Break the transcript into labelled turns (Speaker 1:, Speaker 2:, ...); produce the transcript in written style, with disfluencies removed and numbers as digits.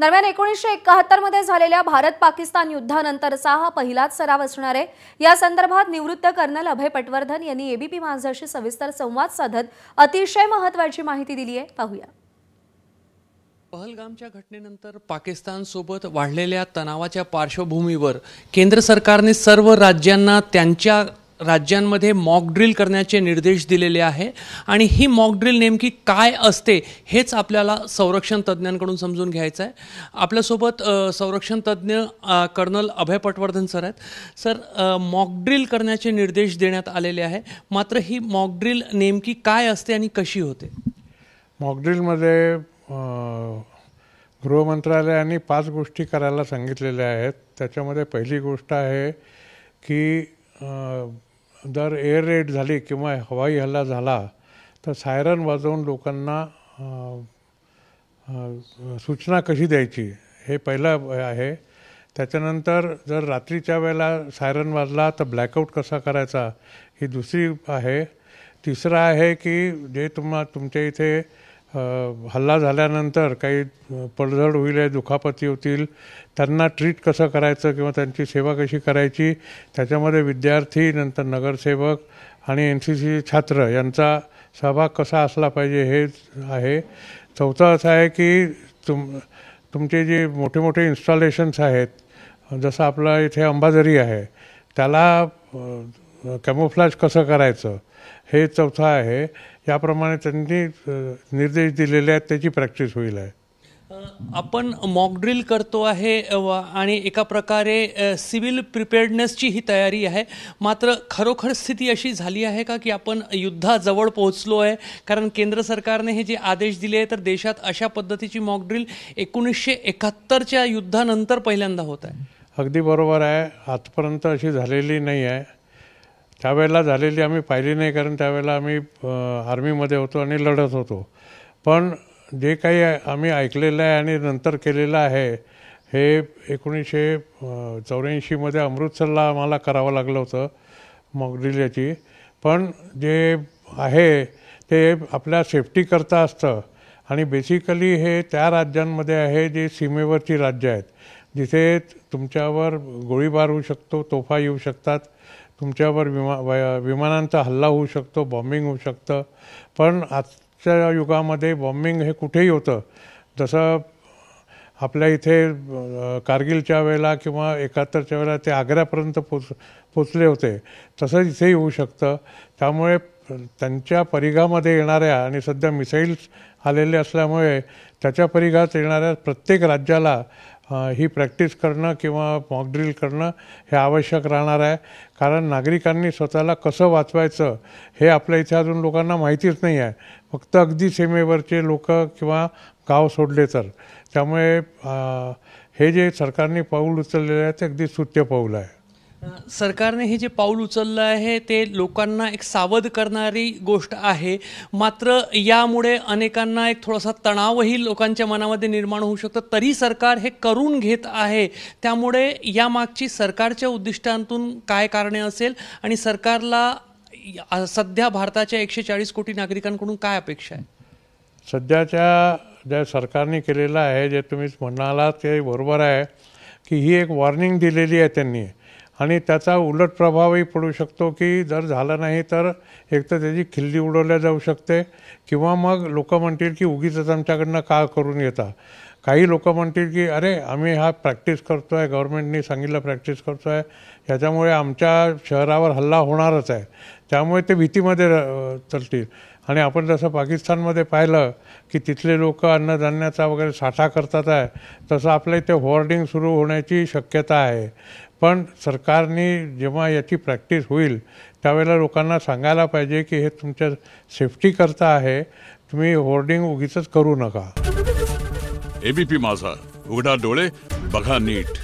Speaker 1: दरम्यान 1971 मध्ये झालेल्या भारत-पाकिस्तान युद्धानंतरचा हा पहिलाच सराव असणार आहे। या संदर्भात निवृत्त कर्नल अभय पटवर्धन यांनी एबीपी माझाशी सविस्तर संवाद साधत अतिशय महत्त्वाची माहिती दिली आहे। पाहूया।
Speaker 2: पहलगामच्या घटनेनंतर पाकिस्तान सोबत वाढलेल्या तणावाच्या पार्श्वभूमीवर केंद्र सरकारने सर्व राज्यांना त्यांच्या राज्यांमध्ये मॉक ड्रिल करण्याचे निर्देश दिलेले आहे आणि ही मॉक ड्रिल नेमकी काय असते हेच आपल्याला संरक्षण तज्ञांकडून समजून घ्यायचं आहे। आपल्यासोबत संरक्षण तज्ञ कर्नल अभय पटवर्धन सर आहेत। सर, मॉक ड्रिल करण्याचे निर्देश देण्यात आलेले आहे, मात्र ही मॉक ड्रिल नेमकी काय असते आणि कशी होते?
Speaker 3: मॉक ड्रिलमध्ये गृह मंत्रालयाने 5 गोष्टी करायला सांगितलेल्या आहेत। त्याच्यामध्ये पहिली गोष्ट आहे की जर एअर रेड झाली किंवा हवाई हल्ला झाला तर सायरन वाजवून लोकांना सूचना कशी द्यायची हे पहिलं आहे। त्याच्यानंतर जर रात्रीच्या वेळेला सायरन वाजला तर ब्लॅकआउट कसा करायचा ही दुसरी आहे। तिसरं आहे की जे तुमच्या इथे हल्ला झाल्यानंतर काही पडझड होईल, दुखापती होतील, त्यांना ट्रीट कसं करायचं किंवा त्यांची सेवा कशी करायची, त्याच्यामध्ये विद्यार्थी, नंतर नगरसेवक आणि NCC छात्र यांचा सहभाग कसा असला पाहिजे हे आहे। चौथं असं आहे की तुमचे जे मोठे मोठे इन्स्टॉलेशन्स आहेत, जसं आपलं इथे अंबाझरी आहे, त्याला कॅमोफ्लॅज कसं करायचं हे चौथा आहे। याप्रमाणे त्यांनी निर्देश दिलेले आहेत, त्याची प्रॅक्टिस होईल आहे।
Speaker 2: आपण मॉक ड्रिल करतो आहे आणि एका प्रकारे सिव्हिल प्रिपेअर्डनेसची ही तयारी आहे, मात्र खरोखर स्थिती अशी झाली आहे का की आपण युद्धाजवळ पोहोचलो आहे? कारण केंद्र सरकारने हे जे आदेश दिले आहे तर देशात अशा पद्धतीची मॉक ड्रिल 1971च्या युद्धानंतर पहिल्यांदा होत आहे।
Speaker 3: अगदी बरोबर आहे, आजपर्यंत अशी झालेली नाही आहे। त्यावेळेला झालेली आम्ही पाहिली नाही, कारण त्यावेळेला आम्ही आर्मीमध्ये होतो आणि लढत होतो। पण जे काही आम्ही ऐकलेलं आहे आणि नंतर केलेलं आहे हे 1984 मध्ये अमृतसरला आम्हाला करावं लागलं होतं मॉक ड्रिल याची। पण जे आहे ते आपल्या सेफ्टीकरता असतं आणि बेसिकली हे त्या राज्यांमध्ये आहे जे सीमेवरची राज्य आहेत, जिथे तुमच्यावर गोळीबार होऊ शकतो, तोफा येऊ शकतात, तुमच्यावर विमानांचा हल्ला होऊ शकतो, बॉम्बिंग होऊ शकतं। पण आजच्या युगामध्ये बॉम्बिंग हे कुठेही होतं, जसं आपल्या इथे कारगिलच्या वेळेला किंवा 71च्या वेळेला ते आग्र्यापर्यंत पोचले होते, तसंच इथेही होऊ शकतं। त्यामुळे त्यांच्या परिघामध्ये येणाऱ्या आणि सध्या मिसाईल्स आलेले असल्यामुळे त्याच्या परिघात येणाऱ्या प्रत्येक राज्याला ही प्रॅक्टिस करणं किंवा मॉक ड्रिल करणं हे आवश्यक राहणार आहे। कारण नागरिकांनी स्वतःला कसं वाचवायचं हे आपल्या इथे अजून लोकांना माहितीच नाही आहे, फक्त अगदी सीमेवरचे लोक किंवा गाव सोडले तर। त्यामुळे हे जे सरकारने पाऊल उचललेलं आहे ते अगदी स्तुत्य पाऊल आहे।
Speaker 2: सरकारने हे जे पाऊल उचललं आहे ते लोकांना एक सावध करणारी गोष्ट आहे, मात्र यामुळे अनेकांना एक थोडासा तणावही लोकांच्या मनामध्ये निर्माण होऊ शकतो। तरी सरकार हे करून घेत आहे, त्यामुळे यामागची सरकारच्या उद्दिष्टांतून काय कारणे असेल आणि सरकारला सध्या भारताच्या 140 कोटी नागरिकांकडून काय अपेक्षा आहे?
Speaker 3: सध्याच्या ज्या सरकारने केलेलं आहे, जे तुम्ही म्हणालात ते बरोबर आहे की ही एक वॉर्निंग दिलेली आहे त्यांनी, आणि त्याचा उलट प्रभावही पडू शकतो की जर झालं नाही तर एक तर त्याची खिल्ली उडवल्या जाऊ शकते किंवा मग लोक म्हणतील की उगीच आमच्याकडनं का करून येता। काही लोक म्हणतील की अरे आम्ही हा प्रॅक्टिस करतो आहे, गव्हर्नमेंटने सांगितलं प्रॅक्टिस करतो आहे, याच्यामुळे आमच्या शहरावर हल्ला होणारच आहे, त्यामुळे ते भीतीमध्ये चालतील। आणि आपण जसं पाकिस्तानमध्ये पाहिलं की तिथले लोक अन्नधान्याचा वगैरे साठा करतात आहे, तसं आपल्या इथे होर्डिंग सुरू होण्याची शक्यता आहे। पण सरकारने जेव्हा याची प्रॅक्टिस होईल त्यावेळेला लोकांना सांगायला पाहिजे की हे तुमच्या सेफ्टी करता आहे, तुम्ही होर्डिंग उगीच करू नका।
Speaker 4: एबीपी माझा, उघडा डोळे बघा नीट।